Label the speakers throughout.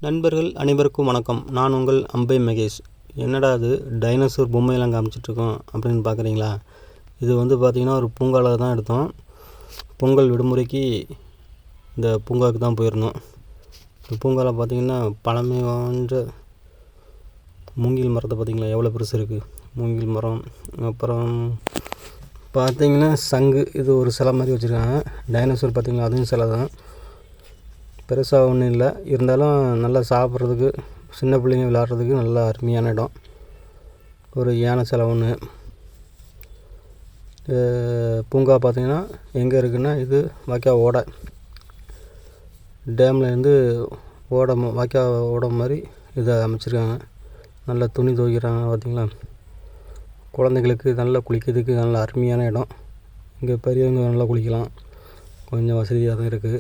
Speaker 1: நண்பர்கள் அனைவருக்கும் வணக்கம். நான் உங்கள் அம்பை மகேஷ். என்னடா அது டைனோசர் பொம்மையெல்லாம் காமிச்சிட்ருக்கோம் அப்படின்னு பார்க்குறீங்களா? இது பார்த்திங்கன்னா ஒரு பூங்காவில் தான் எடுத்தோம். பொங்கல் விடுமுறைக்கு இந்த பூங்காவுக்கு தான் போயிருந்தோம். இந்த பூங்காவில் பார்த்திங்கன்னா பழமை வாய்ந்த மூங்கில் மரத்தை பார்த்திங்களா எவ்வளோ பெருசு இருக்குது. மூங்கில் மரம், அப்புறம் பார்த்திங்கன்னா சங்கு, இது ஒரு சிலை மாதிரி வச்சுருக்காங்க. டைனோசர் பார்த்திங்களா, அதுவும் சிலை தான். பெருசாக ஒன்றும் இல்லை, இருந்தாலும் நல்லா சாப்பிட்றதுக்கு, சின்ன பிள்ளைங்க விளையாடுறதுக்கு நல்லா அருமையான இடம். ஒரு யானை சிலை ஒன்று. பூங்கா பார்த்திங்கன்னா எங்கே இருக்குன்னா, இது வாய்க்கா ஓடை, டேம்லேருந்து வாய்க்கா ஓடை மாதிரி இதை அமைச்சிருக்காங்க. நல்லா துணி துவைக்கிறாங்க பார்த்திங்களா. குழந்தைகளுக்கு நல்லா குளிக்கிறதுக்கு நல்ல அருமையான இடம். இங்கே பெரியவங்க நல்லா குளிக்கலாம், கொஞ்சம் வசதியாக தான் இருக்குது.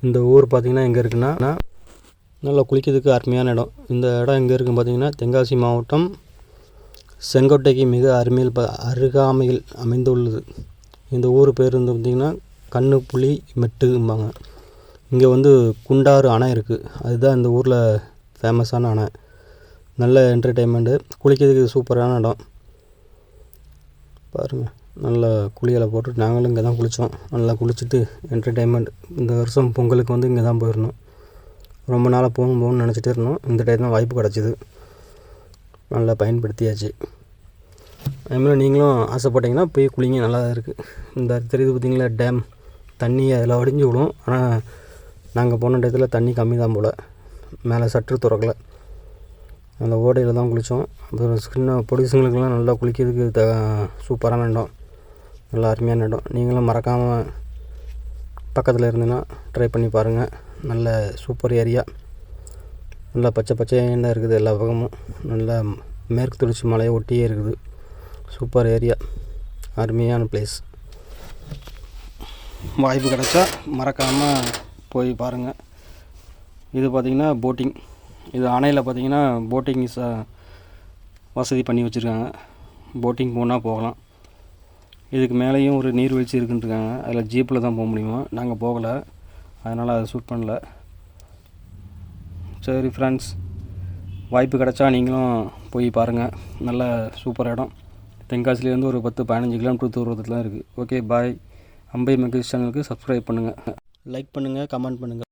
Speaker 1: இந்த ஊர் பார்த்திங்கன்னா எங்கே இருக்குன்னா, நல்லா குளிக்கிறதுக்கு அருமையான இடம். இந்த இடம் எங்கே இருக்குன்னு பார்த்திங்கன்னா, தென்காசி மாவட்டம் செங்கோட்டைக்கு மிக அருகாமையில் அமைந்துள்ளது. இந்த ஊர் பேர் பார்த்திங்கன்னா கண்ணுப்புலி மெட்டும்பாங்க. இங்கே குண்டாறு அணை இருக்குது. அதுதான் இந்த ஊரில் ஃபேமஸான அணை. நல்ல என்டர்டெயின்மெண்ட்டு, குளிக்கிறதுக்கு சூப்பரான இடம். பாருங்கள், நல்லா குளியலை போட்டு நாங்களும் இங்கே தான் குளித்தோம். நல்லா குளிச்சுட்டு என்டர்டெயின்மெண்ட். இந்த வருஷம் பொங்கலுக்கு இங்கே தான் போயிருந்தோம். ரொம்ப நாளாக போகணும்னு நினச்சிட்டே இருந்தோம். இந்த டைம் தான் வாய்ப்பு கிடச்சிது, நல்லா பயன்படுத்தியாச்சு. அதுமாதிரி நீங்களும் ஆசைப்பட்டீங்கன்னா போய் குளிங்க, நல்லா தான் இருக்குது. இந்த தெரியுது பார்த்திங்களா டேம், தண்ணி அதில் வடிஞ்சு விடும். ஆனால் நாங்கள் போன டயத்தில் தண்ணி கம்மி தான் போல், மேலே சற்று திறக்கலை. அந்த ஓடையில் தான் குளித்தோம். அப்புறம் சின்ன பொடிசுங்களுக்கெல்லாம் நல்லா குளிக்கிறதுக்கு சூப்பரான இடம், நல்லா அருமையான இடம். நீங்களும் மறக்காமல் பக்கத்தில் இருந்தீங்கன்னா ட்ரை பண்ணி பாருங்கள். நல்ல சூப்பர் ஏரியா, நல்லா பச்சை பச்சையாக இருக்குது எல்லா பக்கமும். நல்லா மேற்கு தொடர்ச்சி மலையை ஒட்டியே இருக்குது. சூப்பர் ஏரியா, அருமையான பிளேஸ். வாய்ப்பு கிடச்சா மறக்காமல் போய் பாருங்கள். இது பார்த்திங்கன்னா போட்டிங். இது அணையில் பார்த்திங்கன்னா போட்டிங் வசதி பண்ணி வச்சுருக்காங்க. போட்டிங் போனால் போகலாம். இதுக்கு மேலேயும் ஒரு நீர்வீழ்ச்சி இருக்குன்ட்டுருக்காங்க. அதில் ஜீப்பில் தான் போக முடியுமா. நாங்கள் போகலை, அதனால் அதை ஷூட் பண்ணல. சரி ஃப்ரெண்ட்ஸ், வாய்ப்பு கிடச்சா நீங்களும் போய் பாருங்கள். நல்ல சூப்பர் இடம். தென்காசிலேருந்து ஒரு 10-15 கிலோமீட்டர் தூரத்தில் இருக்குது. ஓகே, பாய். அம்பை மகேஷ் சேனலுக்கு சப்ஸ்கிரைப் பண்ணுங்கள், லைக் பண்ணுங்கள், கமெண்ட் பண்ணுங்கள்.